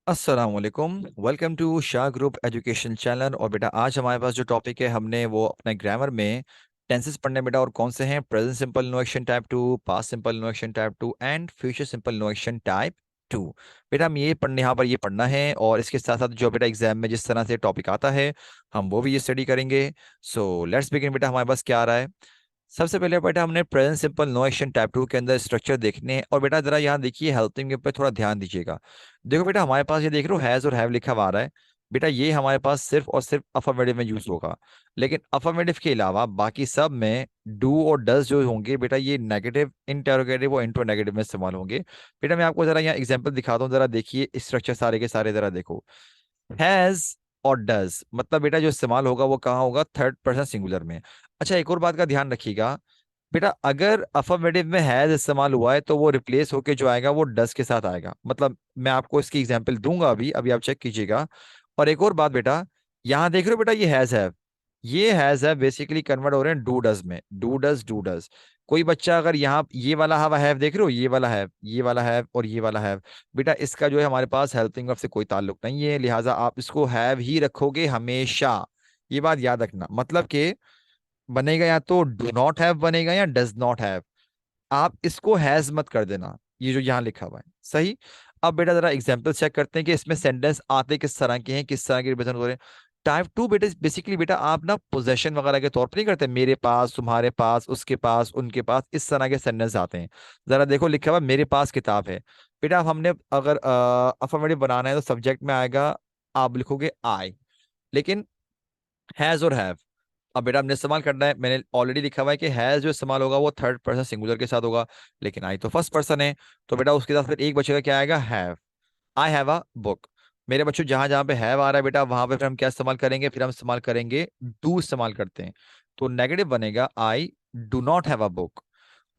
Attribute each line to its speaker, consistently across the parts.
Speaker 1: अस्सलाम वालेकुम। Welcome to Shah group education channel. और बेटा आज हमारे पास जो टॉपिक है हमने वो अपने ग्रामर में टेंसेस पढ़ने बेटा, और कौन से हैं? Present simple no action type 2, past simple no action type 2 and future simple no action type 2। बेटा हम ये पढ़ने यहाँ पर ये पढ़ना है, और इसके साथ साथ जो बेटा एग्जाम में जिस तरह से टॉपिक आता है हम वो भी ये स्टडी करेंगे। So let's begin. बेटा हमारे पास क्या आ रहा है? सबसे पहले बेटा हमने present simple no action type 2 के अंदर स्ट्रक्चर देखने हैं। और बेटा जरा यहाँ देखिए, हेल्पिंग के ऊपर थोड़ा ध्यान दीजिएगा। देखो बेटा हमारे पास ये देख रहे हो हैज और हैव लिखा हुआ आ रहा है। बेटा ये हमारे पास सिर्फ और सिर्फ अफर्मेटिव में यूज होगा, लेकिन अफर्मेटिव के अलावा बाकी सब में डू और डज जो होंगे बेटा ये नेगेटिव इंटेरोगेटिव और इंटरो नेगेटिव में इस्तेमाल होंगे। बेटा मैं आपको जरा यहाँ एग्जांपल दिखाता हूँ, जरा देखिए स्ट्रक्चर सारे के सारे जरा देखो। हैज और डज मतलब बेटा जो इस्तेमाल होगा वो कहाँ होगा? थर्ड पर्सन सिंगुलर में। अच्छा एक और बात का ध्यान रखिएगा, बेटा अगर अफर्मेटिव में हैज इस्तेमाल हुआ है तो वो रिप्लेस होके जो आएगा वो डस के साथ आएगा। मतलब मैं आपको इसकी एग्जांपल दूंगा, अभी अभी आप चेक कीजिएगा। और एक और बात बेटा, यहाँ देख रहे हो बेटा ये हैज है बेसिकली कन्वर्ट हो रहे हैं डू डज में। Do does. कोई बच्चा अगर यहाँ ये वाला हवा हैव देख रहे हो, ये वाला हैव और ये वाला हैव, बेटा इसका जो है हमारे पास हेल्पिंग वर्ब से कोई ताल्लुक नहीं है, लिहाजा आप इसको हैव ही रखोगे हमेशा। ये बात याद रखना, मतलब कि बनेगा या तो डू नॉट हैव बनेगा या डज नॉट हैव। आप इसको हैज मत कर देना, ये जो यहाँ लिखा हुआ है। सही। अब बेटा जरा एग्जांपल चेक करते हैं कि इसमें सेंटेंस आते किस तरह के हैं, किस तरह के रिप्रेजेंट हो रहे हैं। टाइप 2 बेटा बेसिकली बेटा आप ना पोजेशन वगैरह के तौर पर नहीं करते, मेरे पास, तुम्हारे पास, उसके पास, उनके पास, इस तरह के सेंटेंस आते हैं। जरा देखो लिखा हुआ मेरे पास किताब है। बेटा अब हमने अगर अफर्मेटिव बनाना है तो सब्जेक्ट में आएगा, आप लिखोगे आई। लेकिन हैज और हैव, अब बेटा हमने इस्तेमाल करना है, मैंने ऑलरेडी लिखा हुआ है कि हैज जो इस्तेमाल होगा वो थर्ड पर्सन सिंगुलर के साथ होगा, लेकिन आई तो फर्स्ट पर्सन है। तो बेटा उसके साथ फिर एक बचेगा, क्या आएगा? Have. I have a book. मेरे बच्चों जहां जहां पे हैव आ रहा है बेटा वहां पे फिर हम क्या इस्तेमाल करेंगे? फिर हम इस्तेमाल करेंगे डू, इस्तेमाल करते हैं। तो नेगेटिव बनेगा I do not have a book.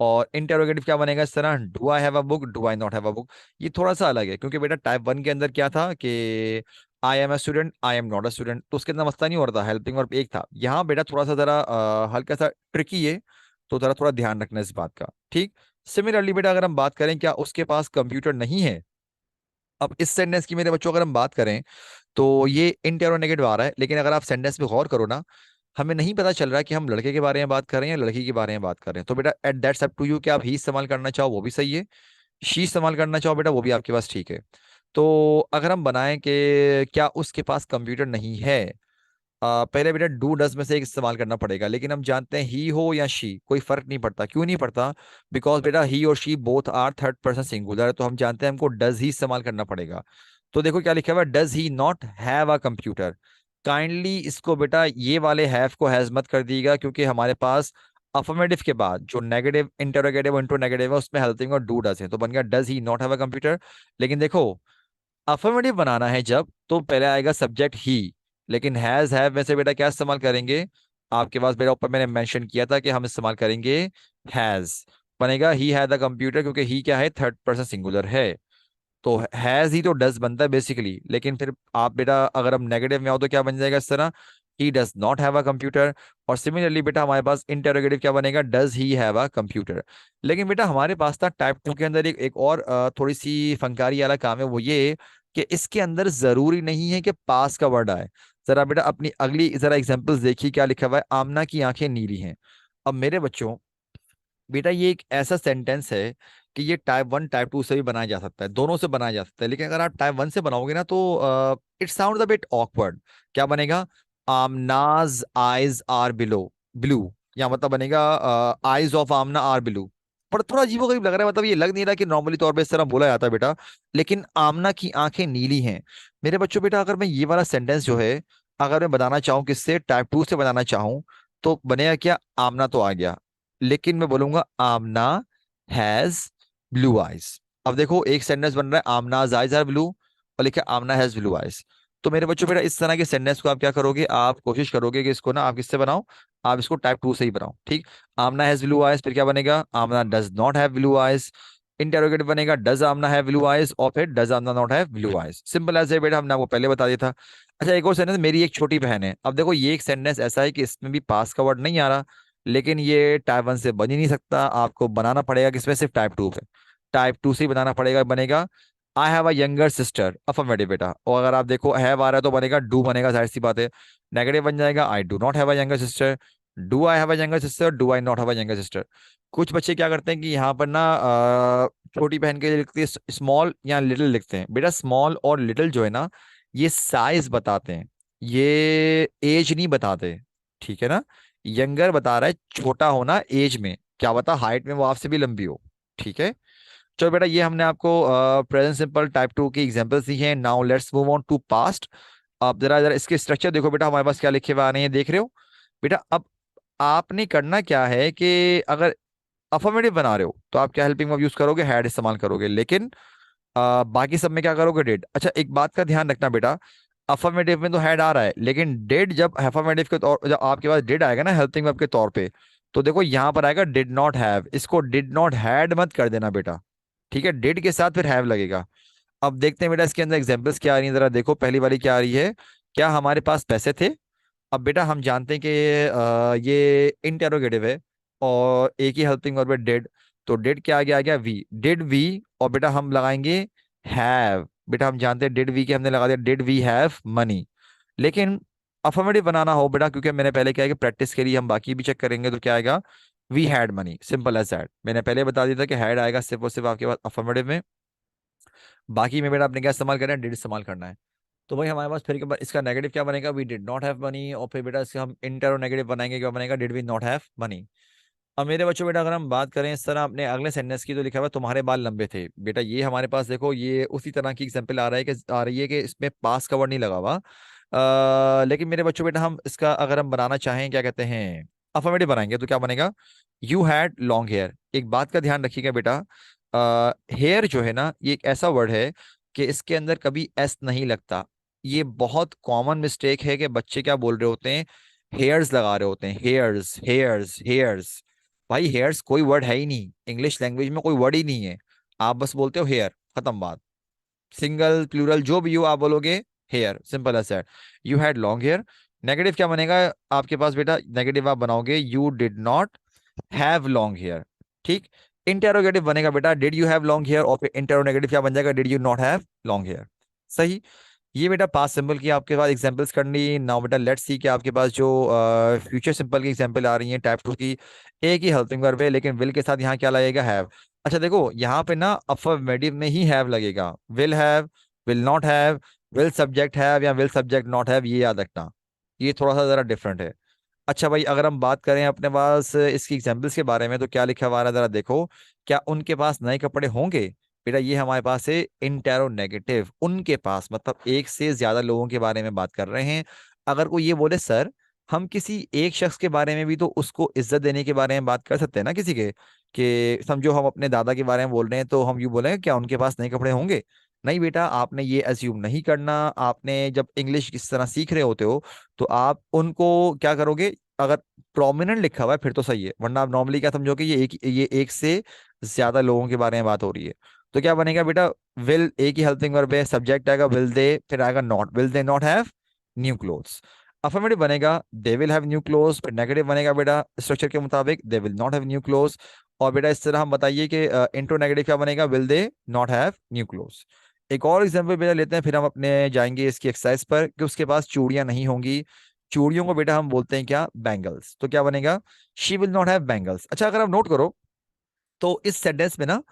Speaker 1: और इंटेरोगेटिव क्या बनेगा इस तरह? Do I have a book, do I not have a book. ये थोड़ा सा अलग है क्योंकि बेटा टाइप 1 के अंदर क्या था कि I am a student, I am not a student, तो उसके अंदर मसला नहीं हो रहा था, हेल्पिंग वर्ब एक था। यहाँ बेटा थोड़ा सा जरा हल्का सा ट्रिकी है, तो जरा थोड़ा ध्यान रखना इस बात का। ठीक। सिमिलरली बेटा अगर हम बात करें क्या उसके पास कंप्यूटर नहीं है, अब इस सेंटेंस की मेरे बच्चों अगर हम बात करें तो ये इंटेरोनेगेटिव आ रहा है, लेकिन अगर आप सेंटेंस पे गौर करो ना, हमें नहीं पता चल रहा है कि हम लड़के के बारे में बात कर रहे हैं या लड़की के बारे में बात कर रहे हैं। तो बेटा at that's up to you कि आप ही इस्तेमाल करना चाहो वो भी सही है, शी इस्तेमाल करना चाहो बेटा वो भी आपके पास ठीक है। तो अगर हम बनाएं कि क्या उसके पास कंप्यूटर नहीं है, पहले बेटा डू डज में से एक इस्तेमाल करना पड़ेगा, लेकिन हम जानते हैं ही हो या शी कोई फर्क नहीं पड़ता। क्यों नहीं पड़ता? बिकॉज बेटा ही और she both are third person singular, तो हम जानते हैं हमको डज ही इस्तेमाल करना पड़ेगा। तो देखो क्या लिखा हुआ है, does he not have a computer. Kindly इसको बेटा ये वाले हैव को हैज मत कर दिएगा, क्योंकि हमारे पास अफर्मेटिव के बाद जो नेगेटिव इंटरोगेटिव इंटरो नेगेटिव है उसमें हेल्पिंग और डू डज है, तो बन गया does he not have a computer. लेकिन देखो अफर्मेटिव बनाना है जब, तो पहले आएगा सब्जेक्ट ही, लेकिन हैज हैव में से बेटा क्या इस्तेमाल करेंगे? आपके पास बेटा ऊपर मैंने मेंशन किया था कि हम इस्तेमाल करेंगे हैज। बनेगा ही हैड द कंप्यूटर, क्योंकि ही क्या है? थर्ड पर्सन सिंगुलर है। तो हैज ही तो डज बनता है बेसिकली, लेकिन फिर आप बेटा अगर हम नेगेटिव में आओ तो क्या बन जाएगा इस तरह? ही does not have a computer. और सिमिलरली बेटा हमारे पास इंटेरोगेटिव क्या बनेगा? Does he have a computer. लेकिन बेटा हमारे पास था टाइप 2 के अंदर एक और थोड़ी सी फंकारी वाला काम है, वो ये कि इसके अंदर जरूरी नहीं है कि पास का वर्ड आए। जरा बेटा अपनी अगली जरा एग्जांपल्स देखिए क्या लिखा हुआ है, आमना की आंखें नीली हैं। अब मेरे बच्चों बेटा ये एक ऐसा सेंटेंस है कि ये टाइप 1 टाइप 2 से भी बनाया जा सकता है, दोनों से बनाया जा सकता है, लेकिन अगर आप टाइप 1 से बनाओगे ना तो it sound a bit awkward. क्या बनेगा? Amna's eyes are below blue, या मतलब बनेगा eyes of Amna are blue. पर थोड़ा अजीबोगरीब लग रहा है, मतलब ये लग नहीं रहा कि नॉर्मली तौर पे इस तरह बोला जाता है बेटा। लेकिन आमना की आंखें नीली हैं। मेरे बच्चों बेटा अगर मैं ये वाला सेंटेंस जो है अगर मैं बनाना चाहूँ किससे? टाइप 2 से बनाना चाहूँ, तो बनेगा क्या? आमना तो आ गया, लेकिन मैं बोलूंगा आमना हैज ब्लू आइज। अब देखो एक सेंटेंस बन रहा है आमनाज आइज आर ब्लू, और लिखा है आमना हैज ब्लू आइज। तो मेरे बच्चों बेटा इस तरह के सेंटेंस को आप क्या करोगे? आप कोशिश करोगे कि इसको ना आप किससे बनाओ? आप इसको टाइप 2 से ही बनाओ। ठीक। आमना हैज ब्लू आइज, फिर क्या बनेगा? Amna does not have blue eyes. Interrogative बनेगा does Amna have blue eyes, और फिर does Amna not have blue eyes. Simple as a बेटा, हमने आपको पहले बता दिया था। अच्छा एक और सेंटेंस, मेरी एक छोटी बहन है। अब देखो ये एक सेंटेंस ऐसा है कि इसमें भी पास का वर्ड नहीं आ रहा, लेकिन ये टाइप 1 से बन ही नहीं सकता, आपको बनाना पड़ेगा किसमें? सिर्फ टाइप 2 पे। टाइप 2 से ही बनाना पड़ेगा, बनेगा I have a younger sister, affirmative बेटा। और अगर आप देखो हैव आ रहा है तो बनेगा डू बनेगा, जाहिर सी बात है। नेगेटिव बन जाएगा I do not have a younger sister, do I have a younger sister, do I not have a younger sister. कुछ बच्चे क्या करते हैं कि यहाँ पर ना छोटी बहन के लिए लिखते हैं स्मॉल या लिटिल लिखते हैं। बेटा स्मॉल और लिटिल जो है ना, ये साइज बताते हैं, ये एज नहीं बताते, ठीक है ना। यंगर बता रहा है छोटा होना एज में, क्या बता हाइट में वो आपसे भी लंबी हो, ठीक है। चलो बेटा ये हमने आपको प्रेजेंट सिंपल टाइप टू की एग्जांपल्स दी हैं। Now let's move on to past. आप जरा जरा इसके स्ट्रक्चर देखो बेटा, हमारे पास क्या लिखे हुए आ रहे हैं, देख रहे हो बेटा। अब आपने करना क्या है कि अगर अफर्मेटिव बना रहे हो तो आप क्या हेल्पिंग वर्ब यूज करोगे, हैड इस्तेमाल करोगे। लेकिन बाकी सब में क्या करोगे, डिड। अच्छा एक बात का ध्यान रखना बेटा, अफर्मेटिव में तो हैड आ रहा है, लेकिन डिड जब अफर्मेटिव के तौर, जब आपके पास डिड आएगा ना हेल्पिंग वर्ब के तौर पे, तो देखो यहाँ पर आएगा डिड नॉट हैव, इसको डिड नॉट हैड मत कर देना बेटा, ठीक है। डिड के साथ फिर हैव लगेगा। अब देखते हैं बेटा इसके अंदर एग्जांपल्स क्या आ रही है, जरा देखो। पहली वाली क्या आ रही है, क्या हमारे पास पैसे थे। अब बेटा हम जानते हैं कि ये इंटेरोगेटिव है और एक ही हेल्पिंग वर्ब है डिड, तो डिड के आगे आ गया वी, डिड वी। और बेटा हम लगाएंगे हैव, बेटा हम जानते हैं डिड वी के हमने लगा दिया डिड वी हैव मनी। लेकिन अफर्मेटिव बनाना हो बेटा, क्योंकि मैंने पहले क्या है कि प्रैक्टिस के लिए हम बाकी भी चेक करेंगे, तो क्या आएगा, we had money, simple as that. मैंने पहले बता दिया था कि हैड आएगा सिर्फ और सिर्फ आपके पास अफर्मेटिव में, बाकी में बेटा आपने क्या इस्तेमाल करना है, डिड इस्तेमाल करना है। तो भाई हमारे पास फिर के बाद इसका नेगेटिव क्या बनेगा, we did not have money. और फिर बेटा इसका हम इंटर और नेगेटिव बनाएंगे, क्या बनेगा, did we not have money. अब मेरे बच्चों बेटा अगर हम बात करें इस तरह अपने अगले सेंटेंस की, तो लिखा हुआ है तुम्हारे बाल लंबे थे। बेटा ये हमारे पास देखो ये उसी तरह की एग्जांपल आ रही है कि इसमें पास का वर्ड नहीं लगा हुआ। लेकिन मेरे बच्चों बेटा हम इसका अगर हम बनाना चाहें, क्या कहते हैं, अफर्मेटिव बनाएंगे, तो क्या बनेगा, यू हैड लॉन्ग हेयर। एक बात का ध्यान रखिएगा बेटा, हेयर जो है ना ये एक ऐसा वर्ड है कि इसके अंदर कभी एस नहीं लगता। ये बहुत कॉमन मिस्टेक है कि बच्चे क्या बोल रहे होते हैं, हेयर्स लगा रहे होते हैं, हेयर्स हेयर्स हेयर्स। भाई हेयर्स कोई वर्ड है ही नहीं, इंग्लिश लैंग्वेज में कोई वर्ड ही नहीं है। आप बस बोलते हो हेयर, खत्म बात। सिंगल प्लूरल जो भी हो आप बोलोगे hair, simple as that. You had long hair. Negative क्या बनेगा आपके पास बेटा, नेगेटिव आप बनाओगे you did not have long hair, ठीक। इंटेरोगेटिव बनेगा बेटा did you have long hair, और फिर इंटेरोनेगेटिव क्या बन जाएगा, did you not have long hair. सही। ये बेटा पास्ट सिंपल की आपके पास एग्जांपल्स करनी। नाउ बेटा लेट्स सी कि आपके पास जो फ्यूचर सिंपल की एग्जांपल आ रही है टाइप टू की, एक ही हेल्पिंग वर्ब है लेकिन विल के साथ यहाँ क्या लगेगा, हैव। अच्छा देखो यहाँ पे ना अफर्मेटिव में ही हैव लगेगा, will not have, will subject have या विल सब्जेक्ट नॉट हैव, ये याद रखना, ये थोड़ा सा जरा डिफरेंट है। अच्छा भाई अगर हम बात करें अपने पास इसकी एग्जांपल्स के बारे में, तो क्या लिखा हुआ है जरा देखो, क्या उनके पास नए कपड़े होंगे। बेटा ये हमारे पास है इंटेरोनेगेटिव, उनके पास मतलब एक से ज्यादा लोगों के बारे में बात कर रहे हैं। अगर कोई ये बोले सर हम किसी एक शख्स के बारे में भी तो उसको इज्जत देने के बारे में बात कर सकते हैं ना किसी के, कि समझो हम अपने दादा के बारे में बोल रहे हैं तो हम यूं बोलेंगे क्या उनके पास नए कपड़े होंगे। नहीं बेटा आपने ये अज्यूम नहीं करना। आपने जब इंग्लिश इस तरह सीख रहे होते हो तो आप उनको क्या करोगे, अगर प्रोमिनेंट लिखा हुआ है फिर तो सही है, वरना आप नॉर्मली क्या समझोगे ये एक से ज्यादा लोगों के बारे में बात हो रही है। तो क्या बनेगा बेटा, विल एक ही हेल्पिंग वर्ब है, सब्जेक्ट आएगा विल दे, फिर आएगा not, will they not have new clothes. Affirmative बनेगा they will have new clothes, फिर नेगेटिव बनेगा बेटा स्ट्रक्चर के मुताबिक they will not have new clothes. और बेटा इस तरह हम बताइए कि इंटो नेगेटिव क्या बनेगा, will they not have new clothes. एक और एग्जांपल बेटा लेते हैं, फिर हम अपने जाएंगे इसकी एक्सरसाइज पर, कि उसके पास चूड़ियां नहीं होंगी। चूड़ियों को बेटा हम बोलते हैं क्या, बैंगल्स। तो क्या बनेगा, she will not have bangles. अच्छा अगर आप नोट करो तो इस सेंटेंस में ना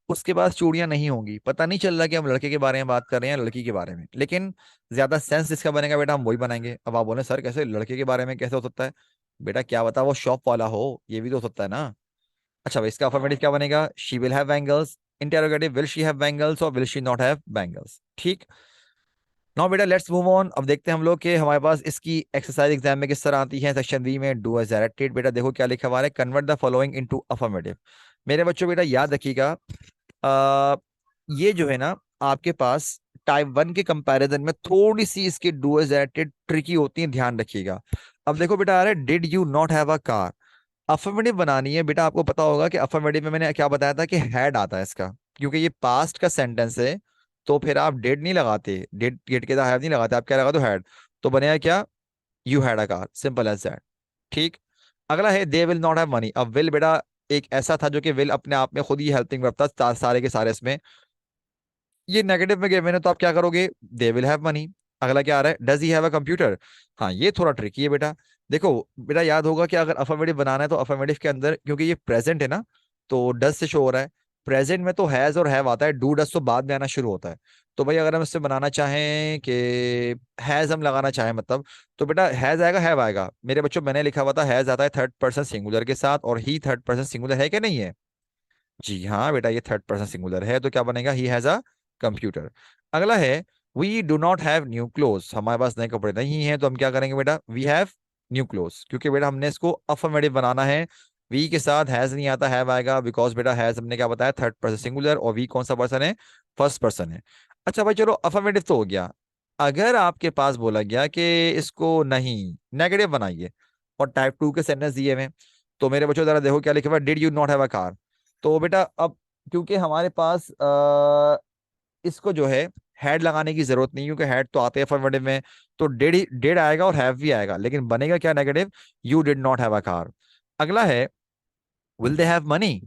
Speaker 1: उसके पास चूड़ियां नहीं होंगी, पता नहीं चल रहा कि हम लड़के के बारे में बात कर रहे हैं या लड़की के बारे में, लेकिन ज्यादा सेंस जिसका बनेगा बेटा हम वही बनाएंगे। अब आप बोले सर कैसे लड़के के बारे में कैसे हो सकता है, बेटा क्या बता वो शॉप वाला हो, ये भी तो हो सकता है ना। अच्छा भाई इसका अफर्मेटिव क्या बनेगा, she will have bangles. Interrogative will she have bangles और will she not have bangles, ठीक। नाउ बेटा लेट्स मूव ऑन। अब देखते हैं हम लोग कि हमारे पास इसकी एक्सरसाइज एग्जाम में किस तरह आती है। सेक्शन बी में डू एज डायरेक्टेड। बेटा देखो क्या लिखा हुआ है, convert the following into affirmative. मेरे बच्चों बेटा याद रखिएगा, आ, ये जो है ना आपके पास टाइप वन के कंपैरिजन में थोड़ी सी इसकी डू एज डायरेक्टेड ट्रिकी होती है, ध्यान रखिएगा। अब देखो बेटा आ रहा है did you not have a car. Affirmative बनानी है बेटा, आपको पता होगा कि अफर्मेटिव में मैंने क्या बताया था कि हैड आता है इसका, क्योंकि ये पास्ट का सेंटेंस है। तो फिर आप डेड नहीं लगाते, डेड गेट के साथ हैव नहीं लगाते, आप क्या लगा दो हैड। तो बनेगा क्या, you had a car, simple as that, ठीक। अगला है they will not have money. अब विल बेटा एक ऐसा था जो कि विल अपने आप में खुद ही हेल्पिंग वर्ब था सारे के सारे इसमें। ये नेगेटिव में गिवन है तो आप क्या करोगे, दे विल हैव मनी। अगला क्या आ रहा है, does he have a computer. हाँ ये थोड़ा ट्रिकी है बेटा। देखो बेटा याद होगा कि अगर अफर्मेटिव बनाना है तो अफर्मेटिव के अंदर क्योंकि ये प्रेजेंट है ना, तो डज से शो हो रहा है। प्रेजेंट में तो हैज और हैव आता है, डू डज तो बाद में आना शुरू होता है। तो भाई अगर हम इससे बनाना चाहें कि हैज हम लगाना चाहें मतलब, तो बेटा हैज आएगा हैव आएगा। मेरे बच्चों मैंने लिखा हुआ था हैज आता है थर्ड पर्सन सिंगुलर के साथ, और ही थर्ड पर्सन सिंगुलर है कि नहीं है। जी हाँ बेटा ये थर्ड पर्सन सिंगुलर है, तो क्या बनेगा, ही हैज अ कंप्यूटर। अगला है we do not have new cloth, हमारे पास नए कपड़े नहीं हैं, तो हम क्या करेंगे बेटा, वी हैव न्यू क्लोथ, क्योंकि बेटा हमने इसको अफर्मेटिव बनाना है। वी के साथ हैज नहीं आता, हैव आएगा, बिकॉज बेटा हैज हमने क्या बताया, थर्ड पर्सन सिंगुलर, और वी कौन सा पर्सन है, फर्स्ट पर्सन है। अच्छा भाई चलो अफर्मेटिव तो हो गया। अगर आपके पास बोला गया कि इसको नहीं नेगेटिव बनाइए, और टाइप टू के सेंटेंस दिए हुए हैं, तो मेरे बच्चों जरा देखो क्या लिखा हुआ, did you not have a car. तो बेटा अब क्योंकि हमारे पास इसको जो है हेड लगाने की जरूरत नहीं, क्योंकि हेड तो आते हैं अफर्मेटिव में, तो डिड आएगा और हैव भी आएगा, लेकिन बनेगा क्या, negative, you did not have a car. अगला है विल दे हैव मनी।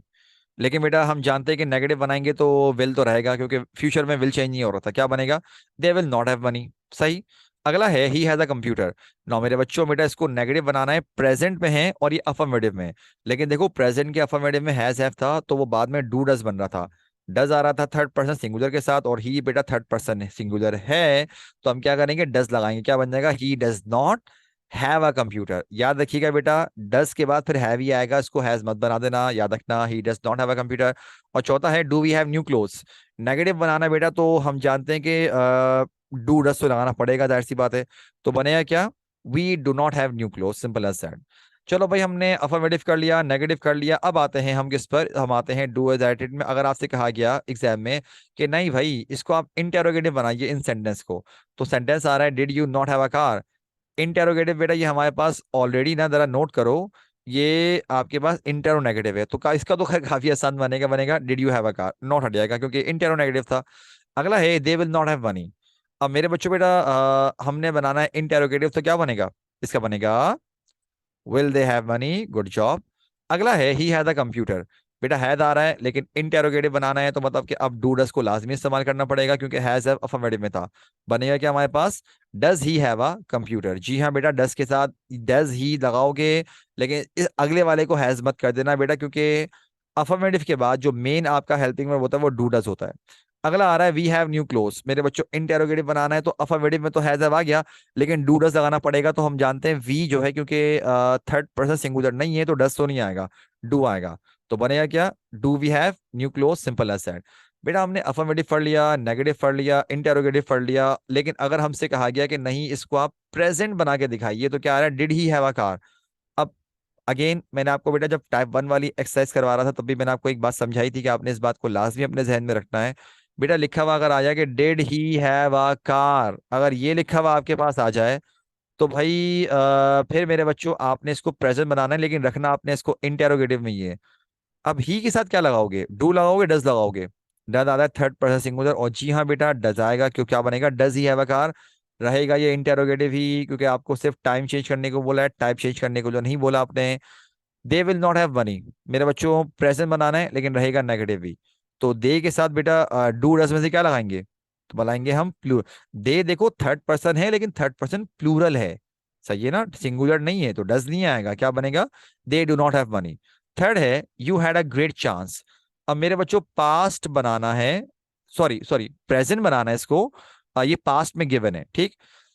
Speaker 1: लेकिन बेटा हम जानते हैं कि नेगेटिव बनाएंगे तो विल तो रहेगा, क्योंकि फ्यूचर में विल चेंज नहीं हो रहा था, क्या बनेगा, they will not have money. सही। अगला है he has a computer. Now मेरे बच्चों बेटा इसको नेगेटिव बनाना है, प्रेजेंट में है और ये अफर्मेटिव में है। लेकिन देखो प्रेजेंट के अफर्मेटिव में हैज हैव था, तो वो बाद में डू डज बन रहा था, डज आ रहा था थर्ड पर्सन सिंगुलर के साथ, और ही बेटा थर्ड पर्सन सिंगुलर है, तो हम क्या करेंगे, डज लगाएंगे, क्या बन जाएगा, ही does not have a computer. याद रखिएगा बेटा, डज के बाद फिर हैव ही आएगा, इसको हैज मत बना देना, याद रखना, he does not have a computer. और चौथा है do we have new clothes. Negative बनाना बेटा तो हम जानते हैं कि डू डज तो लगाना पड़ेगा, जाहिर सी बात है। तो बनेगा क्या, we do not have new clothes, simple as that. चलो भाई हमने अफर्मेटिव कर लिया, नेगेटिव कर लिया, अब आते हैं हम किस पर, हम आते हैं डू एज एडिट में। अगर आपसे कहा गया एग्जाम में कि नहीं भाई इसको आप इंटेरोगेटिव बनाइए इन सेंटेंस को, तो सेंटेंस आ रहा है did you not have a car. Interrogative बेटा ये हमारे पास ऑलरेडी ना, जरा नोट करो, ये आपके पास इंटेरोनेगेटिव है, तो इसका तो खैर काफी आसान बनेगा, बनेगा did you have a car, not हट जाएगा क्योंकि इंटेरोनेगेटिव था। अगला है they will not have money. अब मेरे बच्चों बेटा हमने बनाना है इंटेरोगेटिव, तो क्या बनेगा, इसका बनेगा will they have money, good job. अगला है ही हैज अ कंप्यूटर। बेटा हैज आ रहा है लेकिन इंटेरोगेटिव बनाना है, तो मतलब कि अब डू डस को लाजमी इस्तेमाल करना पड़ेगा, क्योंकि हैज अफर्मेटिव में था। बनेगा क्या हमारे पास, does he have a computer. जी हाँ बेटा डज के साथ डज ही लगाओगे, लेकिन इस अगले वाले को हैज मत कर देना बेटा, क्योंकि अफर्मेटिव के बाद जो मेन आपका हेल्पिंग वर्ब होता है वो डू डज होता है। अगला आ रहा है वी हैव न्यू क्लोथ्स। मेरे बच्चों इंटेरोगेटिव बनाना है तो अफर्मेटिव में तो हैज हैव आ गया, लेकिन डू डज लगाना पड़ेगा, तो हम जानते हैं वी जो है क्योंकि थर्ड पर्सन सिंगुलर नहीं है, तो डज तो नहीं आएगा, डू आएगा। तो बनेगा क्या, do we have new cloth, simple as that. बेटा हमने अफर्मेटिव पढ़ लिया, नेगेटिव पढ़ लिया, इंटेरोगेटिव पढ़ लिया, लेकिन अगर हमसे कहा गया कि नहीं इसको आप प्रेजेंट बना के दिखाइए, तो क्या आ रहा है, did he have a car. अब अगेन मैंने आपको बेटा जब टाइप वन वाली एक्सरसाइज करवा रहा था तब भी मैंने आपको एक बात समझाई थी कि आपने इस बात को लाजमी अपने जहन में रखना है। बेटा लिखा हुआ अगर आ जाए कि did he have a car, अगर ये लिखा हुआ आपके पास आ जाए, तो भाई फिर मेरे बच्चों आपने इसको प्रेजेंट बनाना है, लेकिन रखना आपने इसको इंटेरोगेटिव में ही है। अब ही के साथ क्या लगाओगे, डू लगाओगे, डज लगाओगे, डज आता है थर्ड पर्सन सिंगुलर, और जी हाँ बेटा डज आएगा, क्यों, क्या बनेगा, does he have a car. रहेगा ये इंटेरोगेटिव ही, क्योंकि आपको सिर्फ टाइम चेंज करने को बोला है, टाइप चेंज करने को जो नहीं बोला आपने। दे विल नॉट हैव मनी, मेरे बच्चों प्रेजेंट बनाना है लेकिन रहेगा नेगेटिव भी, तो दे के साथ बेटा डू डज में से क्या लगाएंगे, तो बनाएंगे हम प्लूर। दे देखो थर्ड पर्सन है लेकिन थर्ड पर्सन प्लूरल है, सही है ना, सिंगुलर नहीं है, तो डज नहीं आएगा, क्या बनेगा, they do not have money. Third है you had a great chance. अब मेरे बच्चों पास्ट बनाना है, सॉरी सॉरी प्रेजेंट बनाना है इसको, ये पास्ट में गिवन है, ठीक।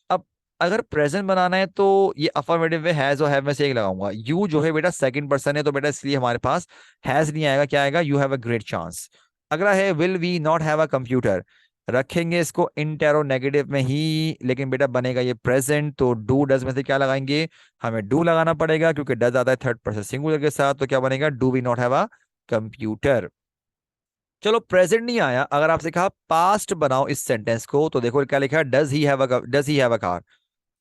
Speaker 1: अब अगर प्रेजेंट बनाना है तो ये अफर्मेटिव में हैज और हैव में से एक लगाऊंगा, यू जो है बेटा सेकंड पर्सन है, तो बेटा इसलिए हमारे पास हैज नहीं आएगा, क्या आएगा, you have a great chance. अगला है will we not have a computer. रखेंगे इसको इंटेरो नेगेटिव में ही, लेकिन बेटा बनेगा ये प्रेजेंट, तो डू डज में से क्या लगाएंगे, हमें डू लगाना पड़ेगा, क्योंकि डज आता है थर्ड पर्सन सिंगुलर के साथ, तो क्या बनेगा, do we not have a computer. चलो प्रेजेंट नहीं आया, अगर आपसे कहा पास्ट बनाओ इस सेंटेंस को, तो देखो क्या लिखा है, does he have a car.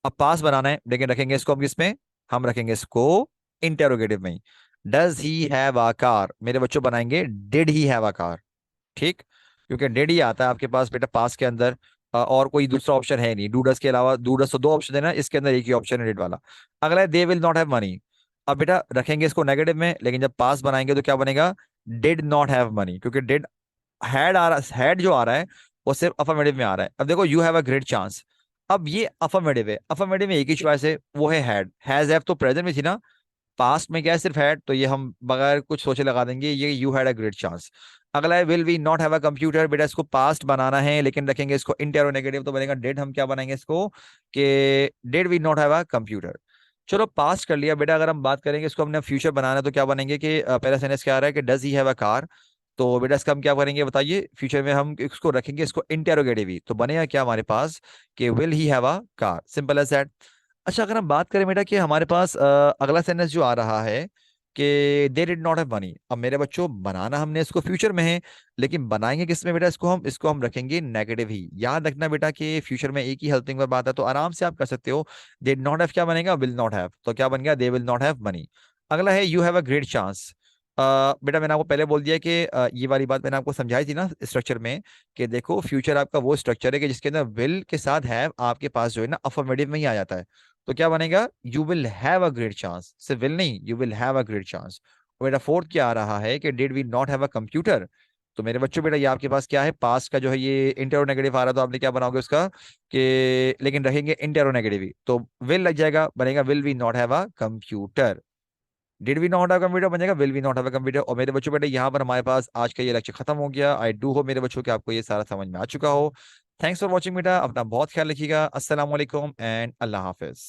Speaker 1: अब पास बनाना है, लेकिन रखेंगे इसको हम किसमें, हम रखेंगे इसको इंटेरोगेटिव में ही। Does he have a car, मेरे बच्चों बनाएंगे did he have a car, ठीक, क्योंकि डिड ही आता है आपके पास बेटा पास के अंदर, और कोई दूसरा ऑप्शन है नहीं, डूडस के अलावा, डूडस तो दो ऑप्शन है ना, इसके अंदर एक ही ऑप्शन है डिड वाला। अगला है they will not have money. अब बेटा रखेंगे इसको नेगेटिव में, लेकिन जब पास बनाएंगे तो क्या बनेगा, डिड नॉट हैव मनी, क्योंकि डिड हैड आ रहा, हैड जो आ रहा है वो सिर्फ अफर्मेटिव में आ रहा है। अब देखो you have a great chance, अब ये अफर्मेटिव है, अफर्मेटिव में एक ही चॉइस है, वो है हैड। हैज हैव तो प्रेजेंट में थी ना, पास्ट में क्या है सिर्फ हैड, तो ये हम बगैर कुछ सोचे लगा देंगे, ये you had a great chance. अगला है will we not have a computer, बेटा इसको पास्ट बनाना है लेकिन रखेंगे इसको इंटेरोनेगेटिव, तो बनेगा डेड, हम क्या बनाएंगे इसको कि did we not have a computer. चलो पास्ट कर लिया बेटा, अगर हम बात करेंगे इसको हमने फ्यूचर बनाना है तो क्या बनेंगे कि पहला सेंटेंस क्या आ रहा है कि does he have a car, तो बेटा इसका हम क्या करेंगे बताइए, फ्यूचर में हम इसको रखेंगे इसको इंटेरोगेटिव ही, तो बनेगा क्या हमारे पास कि will he have a car, simple as that. अच्छा अगर हम बात करें बेटा कि हमारे पास अगला सेंटेंस जो आ रहा है कि they did not have money, अब मेरे बच्चों बनाना हमने इसको फ्यूचर में है, लेकिन बनाएंगे किस में बेटा, इसको हम रखेंगे नेगेटिव ही। याद रखना बेटा कि फ्यूचर में एक ही हेल्पिंग वर्ब आता है, तो आराम से आप कर सकते हो। दे डिड नॉट हैव क्या बनेगा, विल नॉट हैव, तो क्या बन गया दे विल नॉट हैव मनी। अगला है you have a great chance. बेटा मैंने आपको पहले बोल दिया कि ये वाली बात मैंने आपको समझाई थी ना स्ट्रक्चर में, कि देखो फ्यूचर आपका वो स्ट्रक्चर है कि जिसके अंदर विल के साथ हैव आपके पास जो है ना अफर्मेटिव में ही आ जाता है, तो क्या बनेगा you will have a great chance, सिर्फ विल नहीं, you will have a great chance. और बेटा फोर्थ क्या आ रहा है कि did we not have a computer, तो मेरे बच्चों बेटा ये आपके पास क्या है, पास्ट का जो है ये इंटेरोनेगेटिव आ रहा है, तो आपने क्या बनाओगे उसका कि लेकिन रखेंगे इंटेरोनेगेटिव ही, तो विल लग जाएगा, बनेगा will we not have a computer. Did we not have computer बन जाएगा will we not have a computer. और मेरे बच्चों बेटे यहाँ पर हमारे पास आज का ये लेक्चर खत्म हो गया। आई डू हो मेरे बच्चों कि आपको ये सारा समझ में आ चुका हो। थैंक्स फॉर वॉचिंग बेटा, अपना बहुत ख्याल रखिएगा। अस्सलाम वालेकुम एंड अल्लाह हाफिज।